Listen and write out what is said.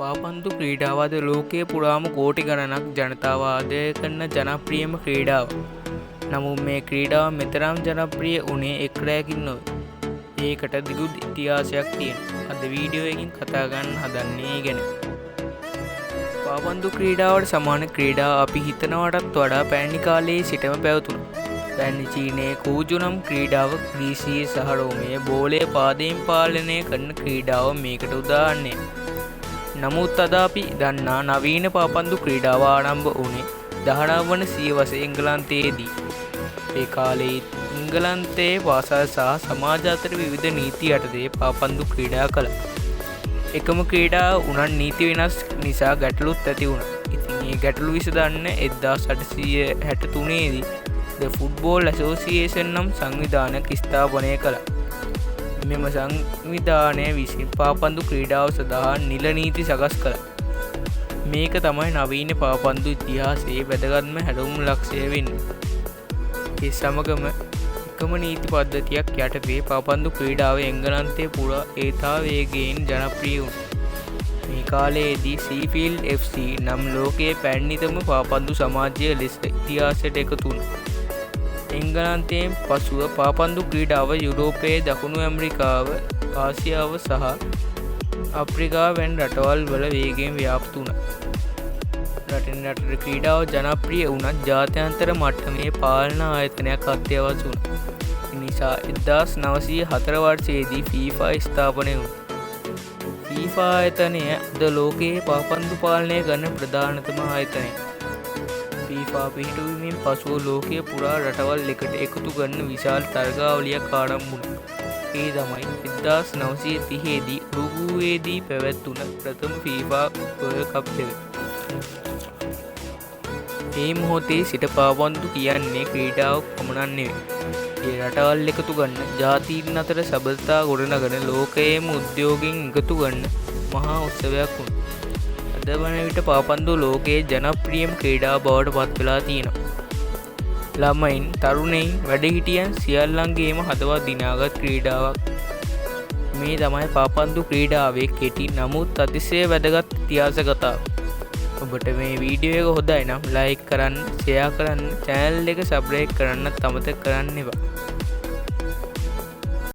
පාපන්දු ක්‍රීඩාව අද ලෝකයේ පුරාම කෝටි ගණනක් ජනතාව ආදරය කරන ජනප්‍රියම ක්‍රීඩාව. නමුත් මේ ක්‍රීඩාව මෙතරම් ජනප්‍රිය වුණේ එක් රැයකින් නොවේ. ඒකට දිගු ඉතිහාසයක් තියෙනවා. අද වීඩියෝ එකකින් කතා ගන්න හදන්නේ ගැන. පාපන්දු ක්‍රීඩාවට සමාන ක්‍රීඩා අපි හිතනවටත් වඩා පැරණි කාලයේ සිටම පැවතුණා. පැරණි චීනයේ කූජු නම් ක්‍රීඩාව, ග්‍රීසියේ සහ රෝමයේ බෝලය පාදයෙන් පාලනය කරන ක්‍රීඩාව මේකට උදාහරණයක්. නමුත් අද අපි දන්නා නවීන පාපන්දු ක්‍රීඩාව ආරම්භ වුණේ 19 වන සියවසේ එංගලන්තයේදී. ඒ කාලයේ එංගලන්තයේ පාසල් සහ සමාජ අතර විවිධ නීති යටතේ පාපන්දු ක්‍රීඩා කළා. එකම ක්‍රීඩාව උනන් නීති වෙනස් නිසා ගැටලුත් ඇති වුණා. ඉතින් මේ ගැටලු විසඳන්න 1863 දී The Football Association නම් සංවිධානයක් ස්ථාපනය කළා. මෙම සංවිධානය විසින් පාපන්දු ක්‍රීඩාව සඳහා නිල නීති සකස් කළා. මේක තමයි නවීන පාපන්දු ඉතිහාසයේ වැදගත්ම හැඩුම් ලක්ෂය වෙන්නේ. ඒ සමගම එකම නීති පද්ධතියක් යටතේ පාපන්දු ක්‍රීඩාව එංගලන්තයේ පුරා ඒතා වේගයෙන් ජනප්‍රිය වුණා. මේ කාලයේදී සීෆීල්ඩ් FC නම් ලෝකයේ පැරණිතම පාපන්දු සමාජය ලෙස ඉතිහාසයට එකතු වුණා. එංගලන්තයෙන් පසුව පාපන්දු ක්‍රීඩාව යුරෝපයේ, දකුණු ඇමරිකාව, ආසියාව සහ අප්‍රිකාව වැනි රටවල් වල වේගයෙන් ව්‍යාප්ත වුණා. රටින් රටට ක්‍රීඩාව ජනප්‍රිය වුණත් ජාත්‍යන්තර මට්ටමේ පාලන ආයතනයක් අත්‍යවශ්‍ය වුණා. ඒ නිසා 1904 වර්ෂයේදී FIFA ස්ථාපනය වුණා. FIFA ආයතනය අද ලෝකයේ පාපන්දු පාලනය කරන ප්‍රධානතම ආයතනය. FIFA පිහිටුවීමෙන් පසුව ලෝකයේ පුරා රටවල් එකට එකතු කරන විශාල තරගාවලියක් ආරම්භ වුණා. ඒ තමයි 1930 දී උරුගුවේදී පැවැත්වුණ ප්‍රථම FIFA World Cup එක. මේ මොහොතේ සිට පාපන්දු කියන්නේ ක්‍රීඩාවක් පමණක් නෙවෙයි. ඒ රටවල් එකතු කරන ජාතීන් අතර සබඳතා ගොඩනගන ලෝකයේම උද්‍යෝගයෙන් එකතු කරන මහා උත්සවයක් වුණා. අද වන විට පාපන්දු ලෝකයේ ජනප්‍රියම ක්‍රීඩාව බවට පත් වෙලා තියෙනවා. ළමයින්, තරුණයින්, වැඩිහිටියන් සියල්ලන්ගේම හදවත් දිනාගත් ක්‍රීඩාවක්. මේ තමයි පාපන්දු ක්‍රීඩාවේ කෙටි නමුත් අතිශය වැදගත් ඉතිහාස කතාව. ඔබට මේ වීඩියෝ එක හොඳයි නම් ලයික් කරන්න, ෂෙයා කරන්න, channel එක subscribe කරන්නත් අමතක කරන්න එපා.